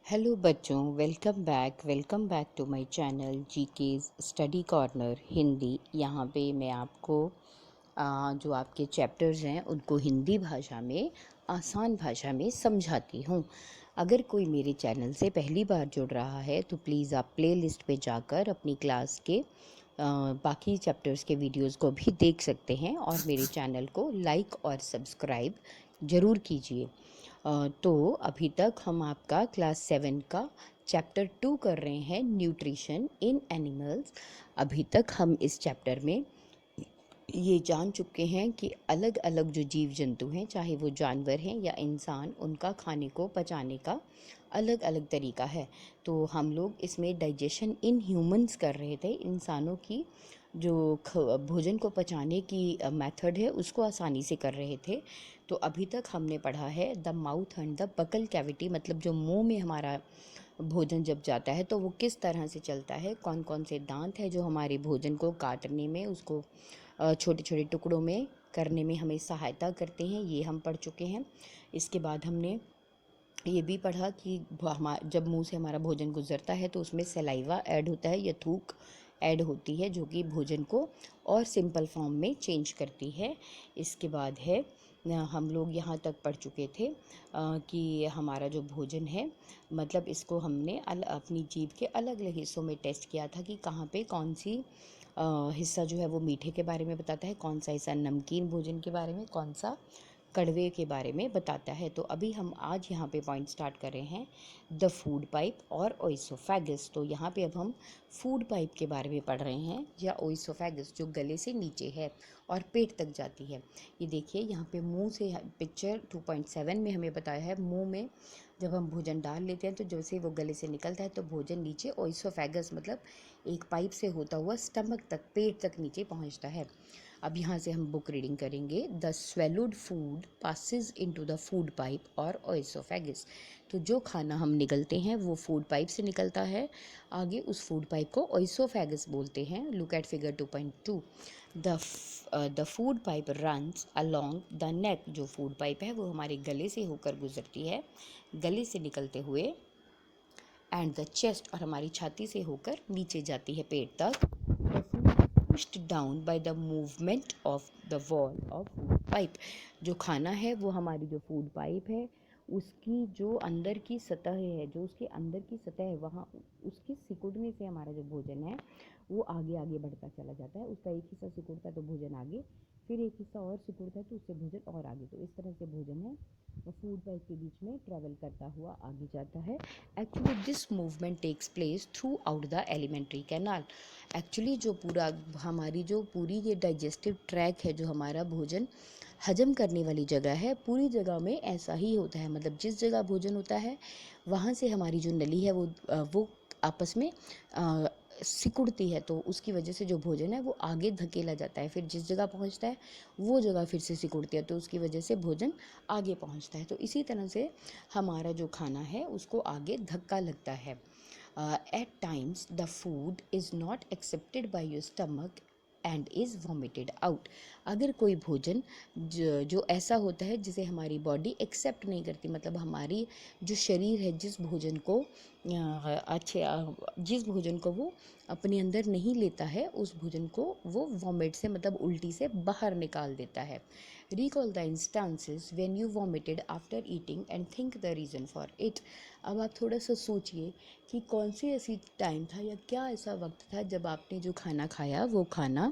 Hello बच्चों, welcome back to my channel GK's study corner Hindi. यहाँ पे मैं आपको जो आपके चैप्टर्स हैं उनको हिंदी भाषा में आसान भाषा में समझाती हूँ। अगर कोई मेरे चैनल से पहली बार जुड़ रहा है तो प्लीज़ आप प्लेलिस्ट पे जाकर अपनी क्लास के बाकी चैप्टर्स के वीडियोस को भी देख सकते हैं और मेरे चैनल को लाइक और सब्सक्राइब ज़रूर कीजिए। तो अभी तक हम आपका क्लास 7 का चैप्टर 2 कर रहे हैं, न्यूट्रिशन इन एनिमल्स। अभी तक हम इस चैप्टर में ये जान चुके हैं कि अलग अलग जो जीव जंतु हैं, चाहे वो जानवर हैं या इंसान, उनका खाने को पचाने का अलग अलग तरीका है। तो हम लोग इसमें डाइजेशन इन ह्यूमंस कर रहे थे, इंसानों की जो भोजन को पचाने की मेथड है उसको आसानी से कर रहे थे। तो अभी तक हमने पढ़ा है the mouth and the buccal cavity, मतलब जो मुंह में हमारा भोजन जब जाता है तो वो किस तरह से चलता है, कौन कौन से दांत हैं जो हमारे भोजन को काटने में, उसको छोटे छोटे टुकड़ों में करने में हमें सहायता करते हैं, ये हम पढ़ चुके हैं। इसके बाद हमने ये भी पढ़ा कि जब मुंह से हमारा भोजन गुजरता है तो उसमें सलाइवा ऐड होता है या थूक ऐड होती है, जो कि भोजन को और सिंपल फॉर्म में चेंज करती है। इसके बाद है हम लोग यहाँ तक पढ़ चुके थे कि हमारा जो भोजन है, मतलब इसको हमने अपनी जीभ के अलग अलग हिस्सों में टेस्ट किया था कि कहाँ पे कौन सी हिस्सा जो है वो मीठे के बारे में बताता है, कौन सा हिस्सा नमकीन भोजन के बारे में, कौन सा कड़वे के बारे में बताता है। तो अभी हम आज यहाँ पे पॉइंट स्टार्ट कर रहे हैं, द फूड पाइप और ओइसोफेगस। तो यहाँ पे अब हम फूड पाइप के बारे में पढ़ रहे हैं, या ओइसोफेगस जो गले से नीचे है और पेट तक जाती है। ये देखिए यहाँ पे मुंह से पिक्चर 2.7 में हमें बताया है, मुंह में जब हम भोजन डाल लेते हैं तो जैसे वो गले से निकलता है तो भोजन नीचे ओइसोफेगस, मतलब एक पाइप से होता हुआ स्टमक तक, पेट तक नीचे पहुंचता है। अब यहाँ से हम बुक रीडिंग करेंगे, the swallowed food passes into the food pipe और ओइसोफेगस। तो जो खाना हम निगलते हैं वो फूड पाइप से निकलता है, आगे उस फूड पाइप को ओइसोफेगस बोलते हैं। Look at figure 2.2। The food pipe runs along the neck. जो फूड पाइप है वो हमारे गले से होकर गुजरती है, गले से निकलते हुए, एंड द चेस्ट, और हमारी छाती से होकर नीचे जाती है पेट तक। The food pushed down by the movement of the wall of food pipe. जो खाना है वो हमारी जो फूड पाइप है उसकी जो अंदर की सतह है, जो उसके अंदर की सतह है, वहाँ उसके सिकुड़ने से हमारा जो भोजन है वो आगे आगे बढ़ता चला जाता है। उसका एक हिस्सा सिकुड़ता है तो भोजन आगे, फिर एक हिस्सा और सिकुड़ता है तो उससे भोजन और आगे। तो इस तरह से भोजन है वो फूड पाइप के बीच में ट्रेवल करता हुआ आगे जाता है। Actually this movement takes place throughout the alimentary canal. Actually जो पूरा हमारी जो पूरी ये डाइजेस्टिव ट्रैक है, जो हमारा भोजन हजम करने वाली जगह है, पूरी जगह में ऐसा ही होता है। मतलब जिस जगह भोजन होता है वहाँ से हमारी जो नली है वो आपस में सिकुड़ती है, तो उसकी वजह से जो भोजन है वो आगे धकेला जाता है, फिर जिस जगह पहुंचता है वो जगह फिर से सिकुड़ती है, तो उसकी वजह से भोजन आगे पहुंचता है। तो इसी तरह से हमारा जो खाना है उसको आगे धक्का लगता है। At times the food is not accepted by your stomach and is vomited out. अगर कोई भोजन जो ऐसा होता है जिसे हमारी बॉडी एक्सेप्ट नहीं करती, मतलब हमारी जो शरीर है जिस भोजन को वो अपने अंदर नहीं लेता है, उस भोजन को वो वॉमिट से, मतलब उल्टी से बाहर निकाल देता है। Recall the instances when you vomited after eating and think the reason for it. अब आप थोड़ा सा सोचिए कि कौन सी ऐसी टाइम था या क्या ऐसा वक्त था जब आपने जो खाना खाया वो खाना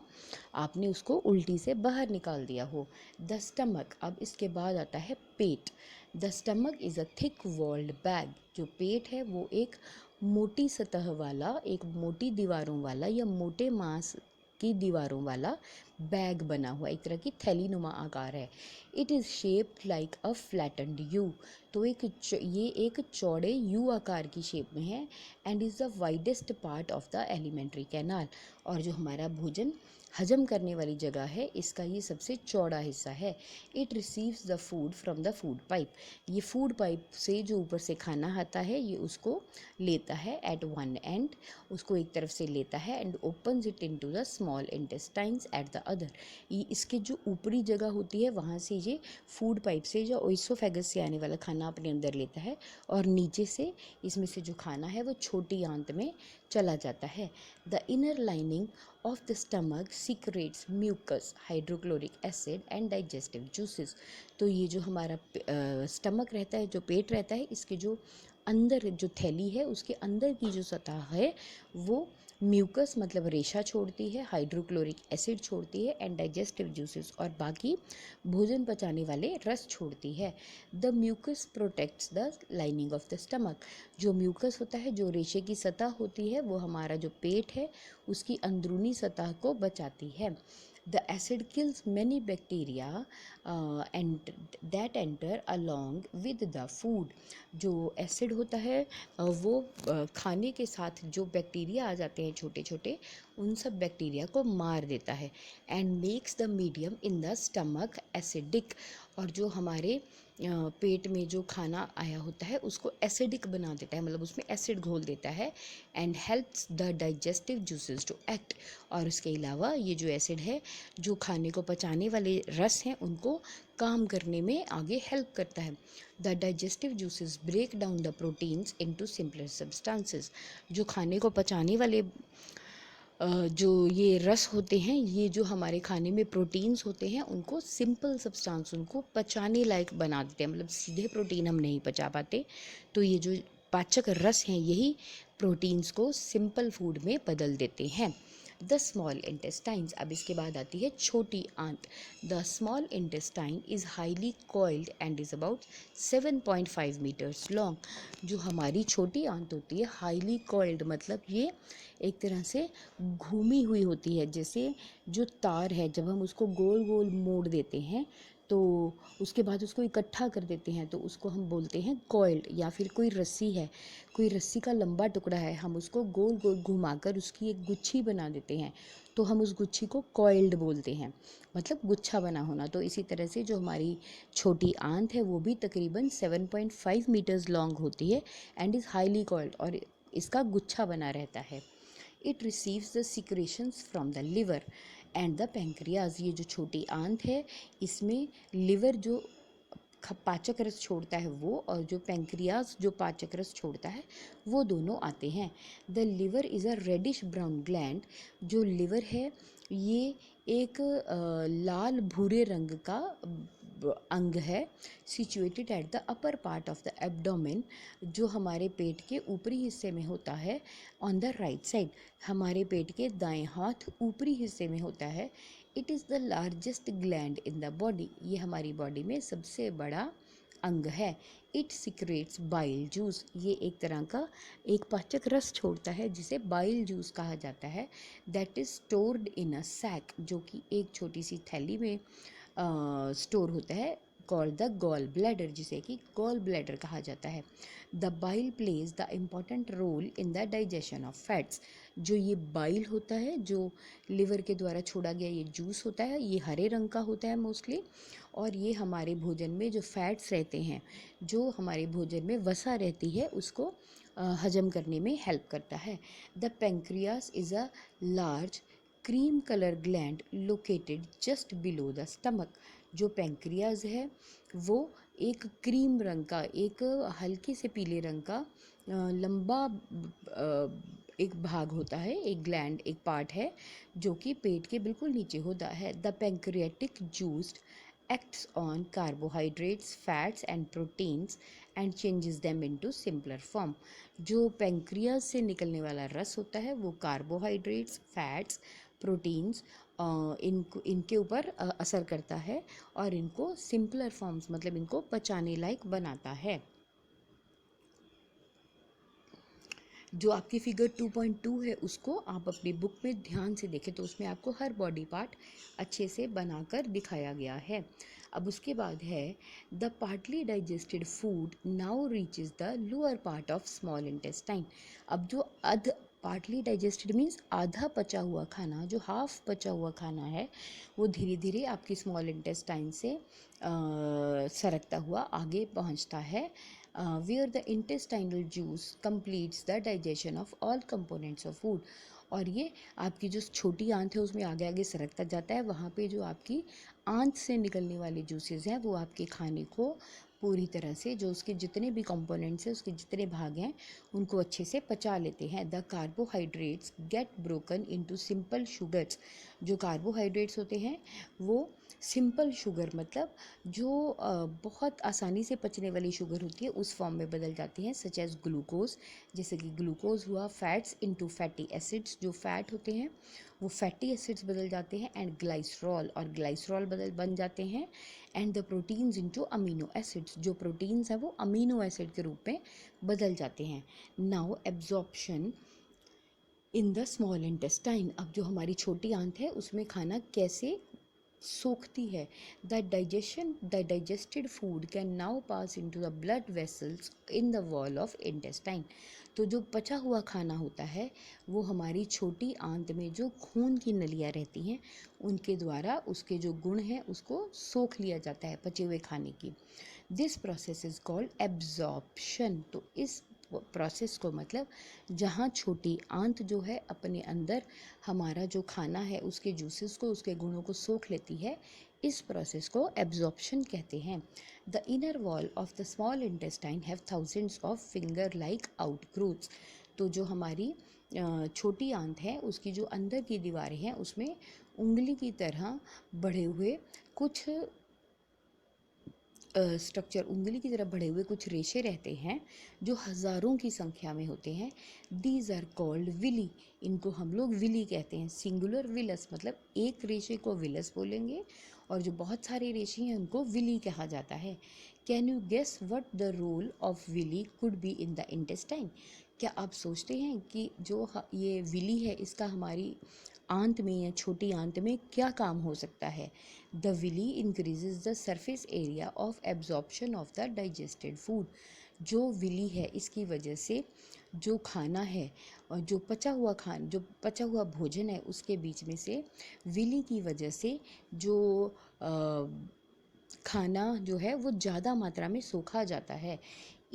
आपने उसको उल्टी से बाहर निकाल दिया हो। द स्टमक, अब इसके बाद आता है पेट। The stomach is a thick walled bag. जो पेट है वो एक मोटी सतह वाला, एक मोटी दीवारों वाला या मोटे मांस की दीवारों वाला बैग बना हुआ, एक तरह की थैली नुमा आकार है। It is shaped like a flattened you. तो ये एक चौड़े यू आकार की शेप में है। And is the widest part of the alimentary canal. और जो हमारा भोजन हजम करने वाली जगह है इसका ये सबसे चौड़ा हिस्सा है। It receives the food from the food pipe. ये फूड पाइप से जो ऊपर से खाना आता है ये उसको लेता है एट वन एंड, उसको एक तरफ से लेता है, and opens it into the small intestines at the other. ये इसके जो ऊपरी जगह होती है वहाँ से ये फूड पाइप से जो ओइसोफेगस से आने वाला खाना अपने अंदर लेता है, और नीचे से इसमें से जो खाना है वो छोटी आंत में चला जाता है। The inner lining of the stomach secretes mucus, hydrochloric acid and digestive juices. तो ये जो हमारा स्टमक रहता है, जो पेट रहता है, इसके जो अंदर जो थैली है उसके अंदर की जो सतह है वो म्यूकस मतलब रेशा छोड़ती है, हाइड्रोक्लोरिक एसिड छोड़ती है, एंड डाइजेस्टिव जूसेस और बाकी भोजन पचाने वाले रस छोड़ती है। The mucus protects the lining of the stomach. जो म्यूकस होता है, जो रेशे की सतह होती है, वो हमारा जो पेट है उसकी अंदरूनी सतह को बचाती है। The acid kills many bacteria and that enter along with the food. जो एसिड होता है वो खाने के साथ जो बैक्टीरिया आ जाते हैं छोटे छोटे, उन सब बैक्टीरिया को मार देता है। And makes the medium in the stomach acidic. और जो हमारे पेट में जो खाना आया होता है उसको एसिडिक बना देता है, मतलब उसमें एसिड घोल देता है। And helps the digestive juices to act. और उसके अलावा ये जो एसिड है जो खाने को पचाने वाले रस हैं उनको काम करने में आगे हेल्प करता है। The digestive juices break down the proteins into simpler substances. जो खाने को पचाने वाले जो ये रस होते हैं, ये जो हमारे खाने में प्रोटीन्स होते हैं उनको सिंपल सब्सटेंस, उनको पचाने लायक बना देते हैं, मतलब सीधे प्रोटीन हम नहीं पचा पाते। तो ये जो पाचक रस हैं यही प्रोटीन्स को सिंपल फूड में बदल देते हैं। द स्मॉल इंटेस्टाइन्स, अब इसके बाद आती है छोटी आंत। The small intestine is highly coiled and is about 7.5 meters long. जो हमारी छोटी आंत होती है, हाईली कॉइल्ड मतलब ये एक तरह से घूमी हुई होती है, जैसे जो तार है जब हम उसको गोल गोल मोड़ देते हैं तो उसके बाद उसको इकट्ठा कर देते हैं तो उसको हम बोलते हैं कॉइल्ड। या फिर कोई रस्सी है, कोई रस्सी का लंबा टुकड़ा है, हम उसको गोल गोल घुमाकर उसकी एक गुच्छी बना देते हैं तो हम उस गुच्छी को कॉइल्ड बोलते हैं, मतलब गुच्छा बना होना। तो इसी तरह से जो हमारी छोटी आंत है वो भी तकरीबन 7.5 मीटर्स लॉन्ग होती है एंड इज़ हाईली कॉइल्ड, और इसका गुच्छा बना रहता है। It receives the secretions from the liver and the pancreas. ये जो छोटी आंत है इसमें लिवर जो पाचक रस छोड़ता है वो, और जो पेंक्रियाज जो पाचक रस छोड़ता है वो दोनों आते हैं। The liver is a reddish brown gland. जो लिवर है ये एक लाल भूरे रंग का अंग है। Situated at the upper part of the abdomen, जो हमारे पेट के ऊपरी हिस्से में होता है। ऑन द राइट साइड, हमारे पेट के दाएं हाथ ऊपरी हिस्से में होता है। It is the largest gland in the body. ये हमारी बॉडी में सबसे बड़ा अंग है। It secretes bile juice. ये एक तरह का एक पाचक रस छोड़ता है जिसे बाइल जूस कहा जाता है। That is stored in a sac, जो कि एक छोटी सी थैली में स्टोर होता है, कॉल्ड द गॉल ब्लैडर, जिसे कि गॉल ब्लैडर कहा जाता है। The bile plays the important role in the digestion of fats. जो ये बाइल होता है, जो लिवर के द्वारा छोड़ा गया ये जूस होता है, ये हरे रंग का होता है मोस्टली, और ये हमारे भोजन में जो फैट्स रहते हैं, जो हमारे भोजन में वसा रहती है, उसको हजम करने में हेल्प करता है। The pancreas is a large cream colour gland located just below the stomach. जो पेंक्रियाज है वो एक क्रीम रंग का, एक हल्के से पीले रंग का लंबा एक भाग होता है, एक ग्लैंड, एक पार्ट है जो कि पेट के बिल्कुल नीचे होता है। The pancreatic juice acts on carbohydrates, fats and proteins and changes them into simpler form। जो पेंक्रियाज से निकलने वाला रस होता है वो कार्बोहाइड्रेट्स, फैट्स, प्रोटीन्स इनके ऊपर असर करता है और इनको सिंपलर फॉर्म्स मतलब इनको पचाने लायक बनाता है। जो आपकी फिगर 2.2 है उसको आप अपनी बुक में ध्यान से देखें तो उसमें आपको हर बॉडी पार्ट अच्छे से बनाकर दिखाया गया है। अब उसके बाद है the partly digested food now reaches the lower part of small intestine. अब जो पार्टली डाइजेस्टेड मीन्स आधा पचा हुआ खाना, जो हाफ पचा हुआ खाना है वो धीरे धीरे आपकी स्मॉल इंटेस्टाइन से सरकता हुआ आगे पहुंचता है, where the intestinal juice completes the digestion of all components of food। और ये आपकी जो छोटी आंत है उसमें आगे आगे सरकता जाता है। वहाँ पे जो आपकी आंत से निकलने वाले जूसेस हैं वो आपके खाने को पूरी तरह से, जो उसके जितने भी कंपोनेंट्स हैं, उसके जितने भाग हैं, उनको अच्छे से पचा लेते हैं। The carbohydrates get broken into simple sugars. जो कार्बोहाइड्रेट्स होते हैं वो सिंपल शुगर, मतलब जो बहुत आसानी से पचने वाली शुगर होती है, उस फॉर्म में बदल जाती हैं, सच एज ग्लूकोज। जैसे कि ग्लूकोज हुआ, फैट्स इनटू फैटी एसिड्स, जो फैट होते हैं वो फैटी एसिड्स बदल जाते हैं, एंड ग्लाइसरॉल, और ग्लाइसरॉल बन जाते हैं, and the proteins into amino acids, जो प्रोटीन्स हैं वो अमीनो एसिड के रूप में बदल जाते हैं। Now absorption in the small intestine. अब जो हमारी छोटी आंत है उसमें खाना कैसे सोखती है। The digested food can now pass into the blood vessels in the wall of intestine. तो जो पचा हुआ खाना होता है वो हमारी छोटी आंत में जो खून की नलियाँ रहती हैं उनके द्वारा उसके जो गुण हैं उसको सोख लिया जाता है पचे हुए खाने की। This process is called absorption. तो इस प्रोसेस को, मतलब जहाँ छोटी आंत जो है अपने अंदर हमारा जो खाना है उसके जूसेस को, उसके गुणों को सोख लेती है, इस प्रोसेस को एब्जॉर्प्शन कहते हैं। The inner wall of the small intestine have thousands of finger like outgrowths. तो जो हमारी छोटी आंत है उसकी जो अंदर की दीवारें हैं उसमें उंगली की तरह बढ़े हुए कुछ स्ट्रक्चर, उंगली की तरफ बढ़े हुए कुछ रेशे रहते हैं जो हज़ारों की संख्या में होते हैं। These are called villi. इनको हम लोग विली कहते हैं। सिंगुलर विलस, मतलब एक रेशे को विलस बोलेंगे, और जो बहुत सारे रेशे हैं उनको विली कहा जाता है। Can you guess what the role of villi could be in the intestine? क्या आप सोचते हैं कि जो ये विली है इसका हमारी आंत में या छोटी आंत में क्या काम हो सकता है? The villi increases the surface area of absorption of the digested food. जो विली है इसकी वजह से जो खाना है और जो पचा हुआ भोजन है उसके बीच में से विली की वजह से जो खाना जो है वो ज़्यादा मात्रा में सोखा जाता है।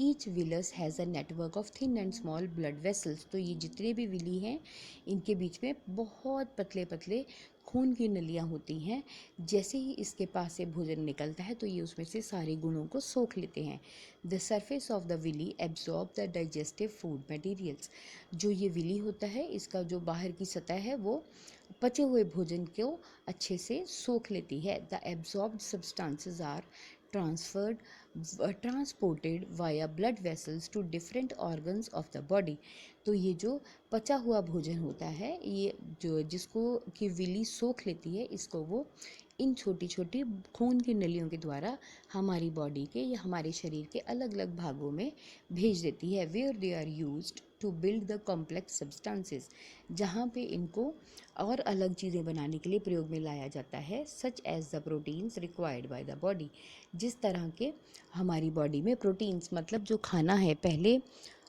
Each villous has a network of thin and small blood vessels. तो ये जितने भी विली हैं इनके बीच में बहुत पतले पतले खून की नलियाँ होती हैं। जैसे ही इसके पास से भोजन निकलता है तो ये उसमें से सारे गुणों को सोख लेते हैं। The surface of the villi absorb the digestive food materials. जो ये विली होता है इसका जो बाहर की सतह है वो पचे हुए भोजन को अच्छे से सोख लेती है। The absorbed substances are transferred transported via blood vessels to different organs of the body. तो ये जो पचा हुआ भोजन होता है ये जो जिसको कि विली सोख लेती है, इसको वो इन छोटी छोटी खून की नलियों के द्वारा हमारी बॉडी के या हमारे शरीर के अलग अलग भागों में भेज देती है। Where they are used to build the complex substances. जहाँ पे इनको और अलग चीज़ें बनाने के लिए प्रयोग में लाया जाता है, such as the proteins required by the body. जिस तरह के हमारी बॉडी में प्रोटीन्स, मतलब जो खाना है पहले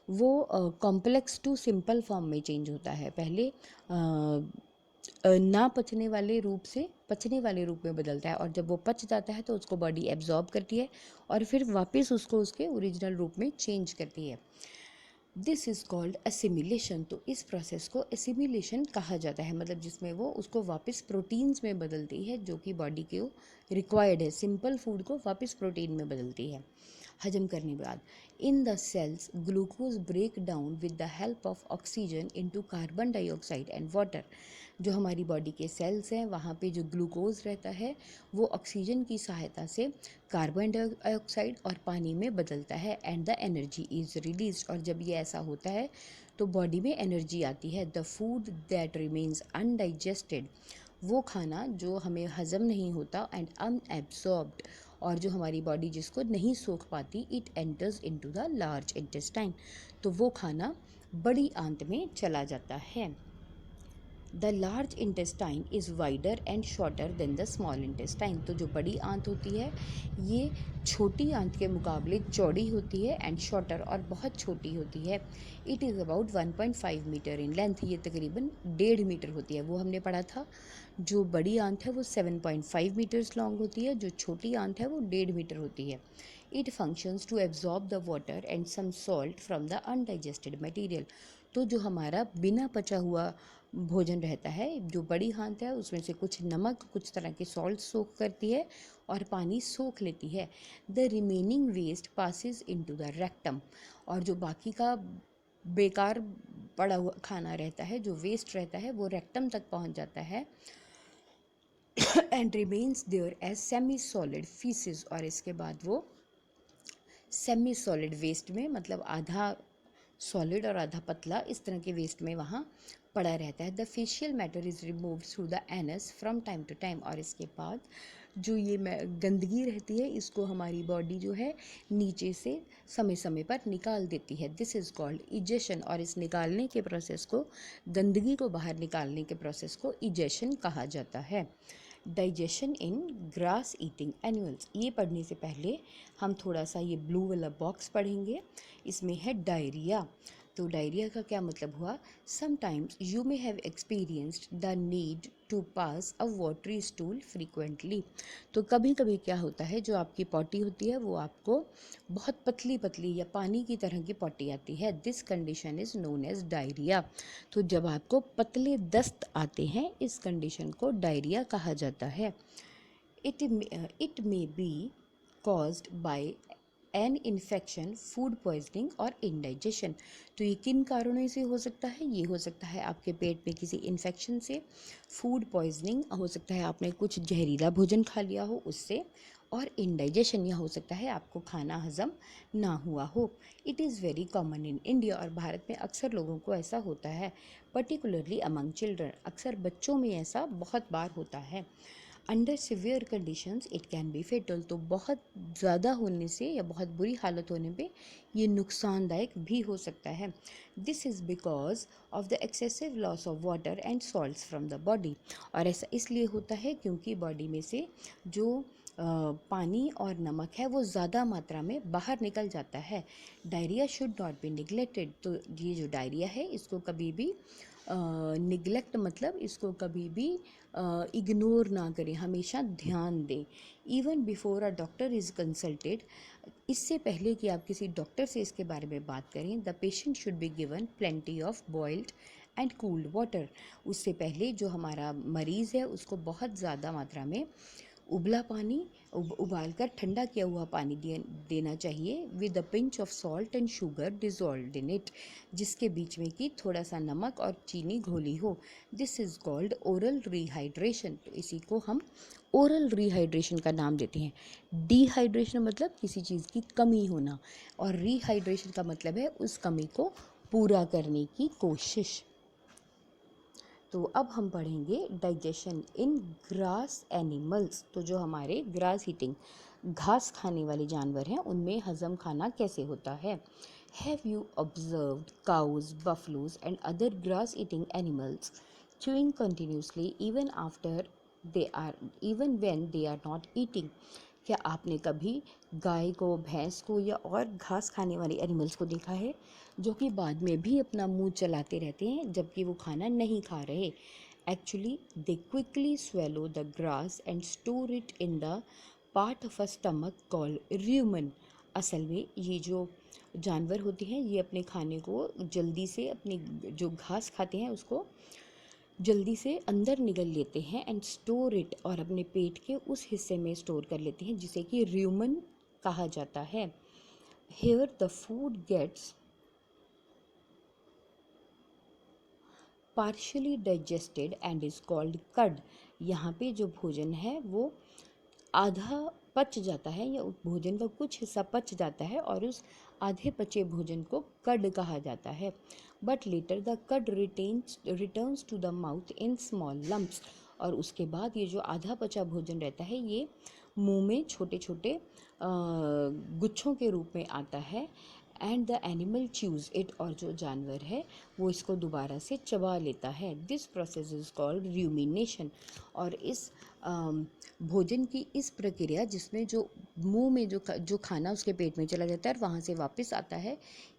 वो कॉम्प्लेक्स टू सिंपल फॉर्म में चेंज होता है। पहले ना पचने वाले रूप से पचने वाले रूप में बदलता है, और जब वो पच जाता है तो उसको बॉडी एब्जॉर्ब करती है और फिर वापस उसको उसके ओरिजिनल रूप में चेंज करती है। This is called assimilation. तो इस प्रोसेस को असिमिलेशन कहा जाता है, मतलब जिसमें वो उसको वापस प्रोटीन्स में बदलती है जो कि बॉडी को रिक्वायर्ड है। सिंपल फूड को वापस प्रोटीन में बदलती है हजम करने के बाद। In the cells glucose break down with the help of oxygen into carbon dioxide and water. जो हमारी बॉडी के सेल्स हैं वहाँ पे जो ग्लूकोज रहता है वो ऑक्सीजन की सहायता से कार्बन डाइऑक्साइड और पानी में बदलता है, and the energy is release. और जब ये ऐसा होता है तो बॉडी में एनर्जी आती है। The food that remains undigested, वो खाना जो हमें हजम नहीं होता एंड अनएब्सॉर्ब्ड, और जो हमारी बॉडी जिसको नहीं सोख पाती, it enters into the large intestine. तो वो खाना बड़ी आंत में चला जाता है। The large intestine is wider and shorter than the small intestine. तो जो बड़ी आंत होती है ये छोटी आंत के मुकाबले चौड़ी होती है एंड शॉर्टर, और बहुत छोटी होती है। It is about 1.5 meter in length. ये तकरीबन 1.5 मीटर होती है। वो हमने पढ़ा था जो बड़ी आंत है वो 7.5 मीटर्स लॉन्ग होती है, जो छोटी आंत है वो 1.5 मीटर होती है। It functions to absorb the water and some salt from the undigested material. तो जो हमारा बिना पचा हुआ भोजन रहता है, जो बड़ी आंत है उसमें से कुछ नमक, कुछ तरह के सॉल्ट सोख करती है और पानी सोख लेती है। The remaining waste passes into the rectum, और जो बाकी का बेकार पड़ा हुआ खाना रहता है, जो वेस्ट रहता है, वो रेक्टम तक पहुंच जाता है and remains there as semi solid faeces, और इसके बाद वो सेमी सॉलिड वेस्ट में, मतलब आधा सॉलिड और आधा पतला, इस तरह के वेस्ट में वहाँ पड़ा रहता है। The faecal matter is remove through the anus from time to time, और इसके बाद जो ये गंदगी रहती है इसको हमारी बॉडी जो है नीचे से समय समय पर निकाल देती है। दिस इज़ कॉल्ड इजेशन, और इस निकालने के प्रोसेस को, गंदगी को बाहर निकालने के प्रोसेस को इजेशन कहा जाता है। डाइजेशन इन ग्रास ईटिंग एनिमल्स, ये पढ़ने से पहले हम थोड़ा सा ये ब्लू वाला बॉक्स पढ़ेंगे। इसमें है डायरिया। तो डायरिया का क्या मतलब हुआ? Sometimes you may have experienced the need to pass a watery stool frequently. तो कभी कभी क्या होता है, जो आपकी पॉटी होती है वो आपको बहुत पतली पतली या पानी की तरह की पॉटी आती है। This condition is known as diarrhoea. तो जब आपको पतले दस्त आते हैं, इस कंडीशन को डायरिया कहा जाता है। It may be caused by an infection, food poisoning और इंडाइजेशन। तो ये किन कारणों से हो सकता है? ये हो सकता है आपके पेट में किसी इन्फेक्शन से, फूड पॉइजनिंग हो सकता है आपने कुछ जहरीला भोजन खा लिया हो उससे, और इंडाइजेशन यह हो सकता है आपको खाना हजम ना हुआ हो। It is very common in India, और भारत में अक्सर लोगों को ऐसा होता है, पर्टिकुलरली अमंग चिल्ड्रन, अक्सर बच्चों में ऐसा बहुत बार होता है। Under severe conditions it can be fatal, तो बहुत ज़्यादा होने से या बहुत बुरी हालत होने पे ये नुकसानदायक भी हो सकता है। This is because of the excessive loss of water and salts from the body, और ऐसा इसलिए होता है क्योंकि बॉडी में से जो पानी और नमक है वो ज़्यादा मात्रा में बाहर निकल जाता है। Diarrhoea should not be neglected, तो ये जो डायरिया है इसको कभी भी निगलेक्ट मतलब इसको कभी भी इग्नोर ना करें, हमेशा ध्यान दें। Even before a doctor is consulted, इससे पहले कि आप किसी डॉक्टर से इसके बारे में बात करें, the patient should be given plenty of boiled and cooled water. उससे पहले जो हमारा मरीज़ है उसको बहुत ज़्यादा मात्रा में उबला पानी, उबाल कर ठंडा किया हुआ पानी देना चाहिए, with a pinch of salt and sugar dissolved in it, जिसके बीच में कि थोड़ा सा नमक और चीनी घोली हो। This is called oral rehydration, तो इसी को हम ओरल रिहाइड्रेशन का नाम देते हैं। डिहाइड्रेशन मतलब किसी चीज़ की कमी होना, और रिहाइड्रेशन का मतलब है उस कमी को पूरा करने की कोशिश। तो अब हम पढ़ेंगे डाइजेशन इन ग्रास एनिमल्स। तो जो हमारे ग्रास ईटिंग, घास खाने वाले जानवर हैं, उनमें हजम खाना कैसे होता है। Have you observed cows, buffaloes and other grass eating animals chewing continuously even when they are not eating? क्या आपने कभी गाय को, भैंस को या और घास खाने वाले एनिमल्स को देखा है जो कि बाद में भी अपना मुंह चलाते रहते हैं जबकि वो खाना नहीं खा रहे? Actually they quickly swallow the grass and store it in the part of a stomach called र्यूमन। असल में ये जो जानवर होते हैं ये अपने खाने को जल्दी से, अपनी जो घास खाते हैं उसको जल्दी से अंदर निगल लेते हैं एंड स्टोर इट, और अपने पेट के उस हिस्से में स्टोर कर लेते हैं जिसे कि र्यूमन कहा जाता है। Here the food gets partially digested and is called cud. यहाँ पे जो भोजन है वो आधा पच जाता है, या भोजन का कुछ हिस्सा पच जाता है और उस आधे पचे भोजन को कड कहा जाता है। But later the cud returns to the mouth in small lumps, और उसके बाद ये जो आधा पचा भोजन रहता है ये मुंह में छोटे छोटे गुच्छों के रूप में आता है। And the animal choose it, और जो जानवर है वो इसको दोबारा से चबा लेता है। This process is called rumination, और इस भोजन की इस प्रक्रिया जिसमें जो मुंह में जो खाना उसके पेट में चला जाता है और वहाँ से वापस आता है,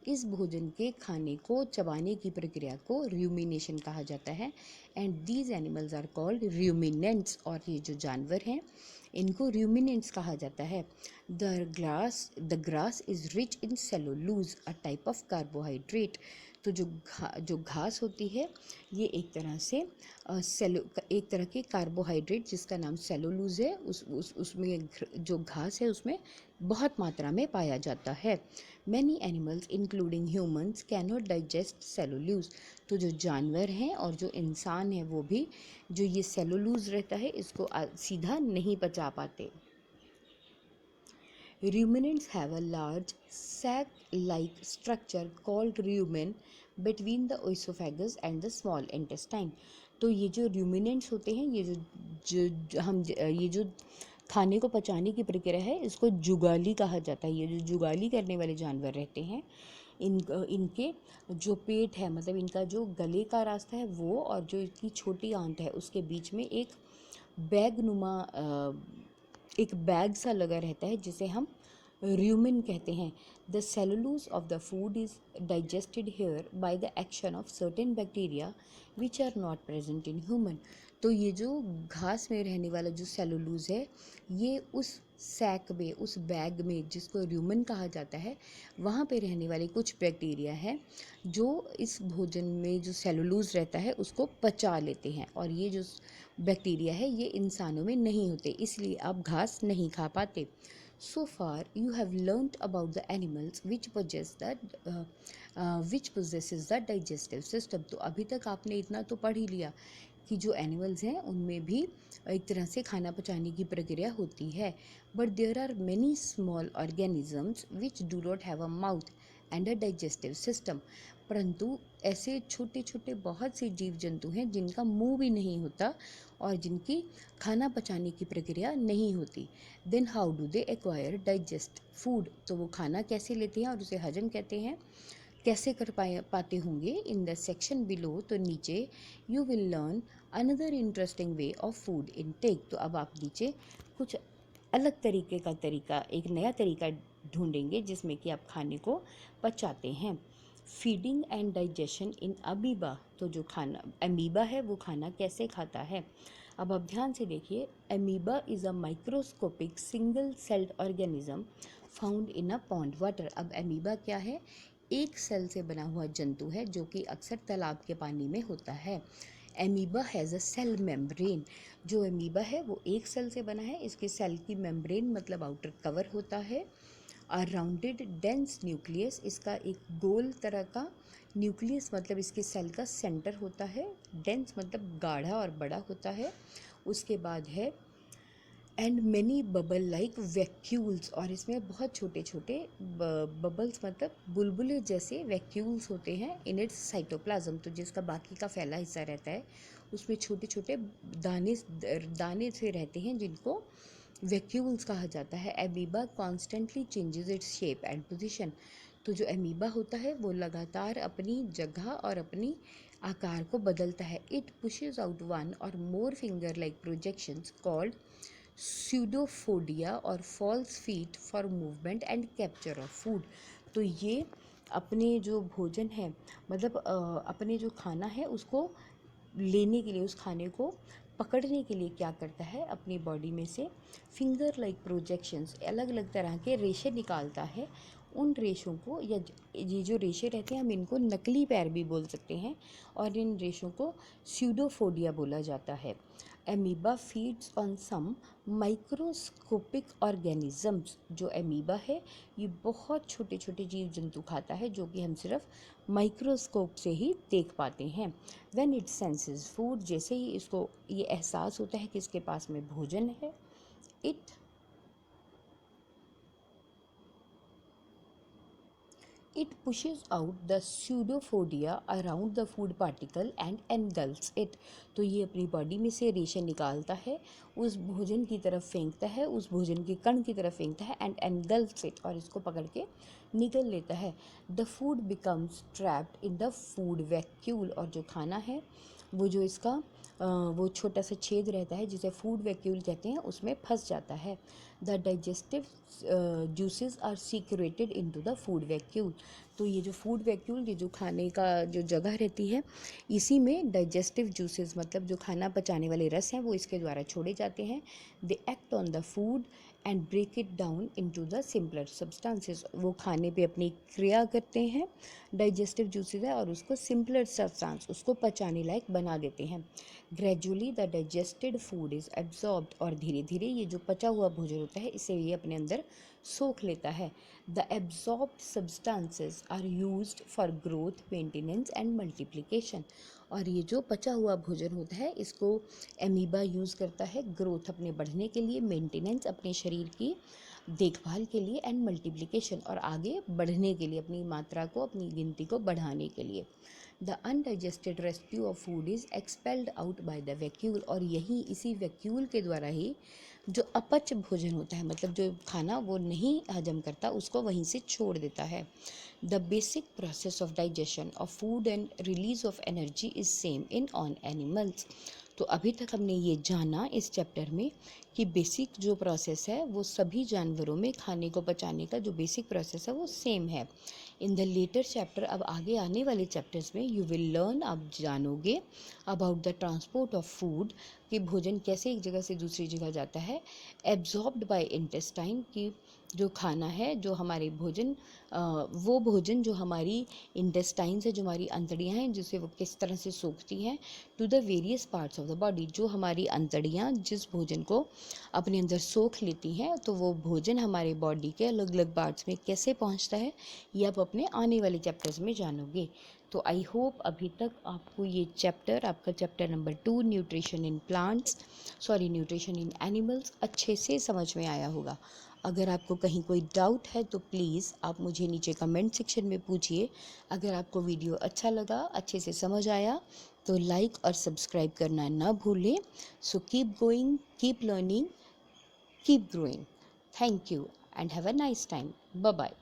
इस भोजन के खाने को चबाने की प्रक्रिया को र्यूमिनेशन कहा जाता है। And these animals are called ruminants, और ये जो जानवर हैं इनको र्यूमिनेंट्स कहा जाता है। The grass is rich in cellulose, a type of carbohydrate. तो जो घास होती है ये एक तरह से एक तरह के कार्बोहाइड्रेट जिसका नाम सेलुलोज है उसमें जो घास है उसमें बहुत मात्रा में पाया जाता है। Many animals including humans cannot digest cellulose. तो जो जानवर हैं और जो इंसान है वो भी जो ये सेलुलोज रहता है इसको सीधा नहीं पचा पाते। Ruminants have a large sac-like structure called rumen between the esophagus and the small intestine। तो ये जो ruminants होते हैं ये ये जो खाने को पचाने की प्रक्रिया है इसको जुगाली कहा जाता है। ये जो जुगाली करने वाले जानवर रहते हैं इनके जो पेट है मतलब इनका जो गले का रास्ता है वो और जो इनकी छोटी आंत है उसके बीच में एक बैग सा लगा रहता है जिसे हम rumen कहते हैं। The cellulose of the food is digested here by the action of certain bacteria which are not present in human. तो ये जो घास में रहने वाला जो सेलुलोज है ये उस सैक में उस बैग में जिसको rumen कहा जाता है वहाँ पे रहने वाले कुछ बैक्टीरिया हैं जो इस भोजन में जो सेलुलोज रहता है उसको पचा लेते हैं और ये जो बैक्टीरिया है ये इंसानों में नहीं होते इसलिए आप घास नहीं खा पाते। So far you have learnt about the animals which possesses the digestive system। तो अभी तक आपने इतना तो पढ़ ही लिया कि जो एनिमल्स हैं उनमें भी एक तरह से खाना पचाने की प्रक्रिया होती है। But there are many small organisms which do not have a mouth and a digestive system. परंतु ऐसे छोटे छोटे बहुत से जीव जंतु हैं जिनका मुंह भी नहीं होता और जिनकी खाना पचाने की प्रक्रिया नहीं होती। Then how do they acquire digest food. तो वो खाना कैसे लेते हैं और उसे हजम कहते हैं कैसे कर पाते होंगे। इन द सेक्शन बिलो तो नीचे you will learn another interesting way of food intake. तो अब आप नीचे कुछ अलग एक नया तरीका ढूंढेंगे जिसमें कि आप खाने को पचाते हैं। Feeding and digestion in amoeba. तो जो खाना अमीबा है वो खाना कैसे खाता है। अब आप ध्यान से देखिए amoeba is a microscopic single celled organism found in a pond water. अब अमीबा क्या है, एक सेल से बना हुआ जंतु है जो कि अक्सर तालाब के पानी में होता है। Amoeba has a cell membrane. जो एमीबा है वो एक सेल से बना है, इसके सेल की मेम्ब्रेन मतलब आउटर कवर होता है। अ राउंडेड डेंस न्यूक्लियस, इसका एक गोल तरह का न्यूक्लियस मतलब इसके सेल का सेंटर होता है। डेंस मतलब गाढ़ा और बड़ा होता है। उसके बाद है and many bubble like vacuoles, और इसमें बहुत छोटे छोटे बबल्स मतलब बुलबुले जैसे वैक्यूल्स होते हैं इन इट्स साइटोप्लाज्म। तो जिसका बाकी का फैला हिस्सा रहता है उसमें छोटे छोटे दाने से रहते हैं जिनको वैक्यूल्स कहा जाता है। Amoeba constantly changes its shape and position. तो जो एमीबा होता है वो लगातार अपनी जगह और अपनी आकार को बदलता है। It pushes out one or more finger like projections called pseudopodia or false feet for movement and capture of food. तो ये अपने जो भोजन है मतलब अपने जो खाना है उसको लेने के लिए, उस खाने को पकड़ने के लिए क्या करता है, अपनी बॉडी में से फिंगर लाइक प्रोजेक्शंस अलग अलग तरह के रेशे निकालता है। उन रेशों को या ये जो रेशे रहते हैं हम इनको नकली पैर भी बोल सकते हैं और इन रेशों को स्यूडोफोडिया बोला जाता है। Amoeba feeds on some microscopic organisms. जो एमीबा है ये बहुत छोटे छोटे जीव जंतु खाता है जो कि हम सिर्फ माइक्रोस्कोप से ही देख पाते हैं। व्हेन इट सेंसेस फूड, जैसे ही इसको ये एहसास होता है कि इसके पास में भोजन है, it pushes out the pseudopodia around the food particle and engulfs it। तो ये अपनी बॉडी में से रेशे निकालता है, उस भोजन की तरफ फेंकता है, उस भोजन के कण की तरफ फेंकता है एंड engulfs it, और इसको पकड़ के निगल लेता है। The food becomes trapped in the food vacuole, और जो खाना है वो जो इसका वो छोटा सा छेद रहता है जिसे फूड वैक्यूल कहते हैं उसमें फंस जाता है। The digestive juices are secreted into the food vacuole. तो ये जो फूड वैक्यूल, ये जो खाने का जो जगह रहती है इसी में डाइजेस्टिव जूसेस मतलब जो खाना पचाने वाले रस हैं वो इसके द्वारा छोड़े जाते हैं। They act on the food and break it down into the simpler substances. वो खाने पे अपनी क्रिया करते हैं, डाइजेस्टिव जूसेस है, और उसको सिंपलर सब्सटेंस, उसको पचाने लायक बना देते हैं। Gradually the digested food is absorbed, और धीरे धीरे ये जो पचा हुआ भोजन होता है इसे ये अपने अंदर सोख लेता है। The absorbed substances are used for growth, maintenance and multiplication. और ये जो पचा हुआ भोजन होता है इसको एमीबा यूज़ करता है ग्रोथ अपने बढ़ने के लिए, मेंटेनेंस अपने शरीर की देखभाल के लिए, एंड मल्टीप्लिकेशन और आगे बढ़ने के लिए, अपनी मात्रा को, अपनी गिनती को बढ़ाने के लिए। The undigested residue of food is expelled out by the vacuole, और यही इसी वैक्यूल के द्वारा ही जो अपच भोजन होता है, मतलब जो खाना वो नहीं हजम करता, उसको वहीं से छोड़ देता है। The basic process of digestion of food and release of energy is same in on animals. तो अभी तक हमने ये जाना इस चैप्टर में कि बेसिक जो प्रोसेस है वो सभी जानवरों में खाने को पचाने का जो बेसिक प्रोसेस है वो सेम है। इन द लेटर चैप्टर, अब आगे आने वाले चैप्टर्स में यू विल लर्न, आप जानोगे about the transport of food, कि भोजन कैसे एक जगह से दूसरी जगह जाता है, एब्जॉर्ब्ड बाय इंटेस्टाइन, कि जो खाना है, जो हमारे भोजन, वो भोजन जो हमारी इंटेस्टाइन है, जो हमारी अंतड़ियाँ हैं, जिसे वो किस तरह से सोखती हैं, to the various parts of the body, जो हमारी अंतड़ियाँ जिस भोजन को अपने अंदर सोख लेती हैं, तो वो भोजन हमारे बॉडी के अलग अलग पार्ट्स में कैसे पहुंचता है, ये आप अपने आने वाले चैप्टर्स में जानोगे। तो आई होप अभी तक आपको ये चैप्टर, आपका chapter number 2 nutrition in plants, nutrition in animals, अच्छे से समझ में आया होगा। अगर आपको कहीं कोई डाउट है तो प्लीज़ आप मुझे नीचे कमेंट सेक्शन में पूछिए। अगर आपको वीडियो अच्छा लगा, अच्छे से समझ आया, तो लाइक और सब्सक्राइब करना ना भूलें। So keep going, keep learning, keep growing. Thank you and have a nice time. Bye bye.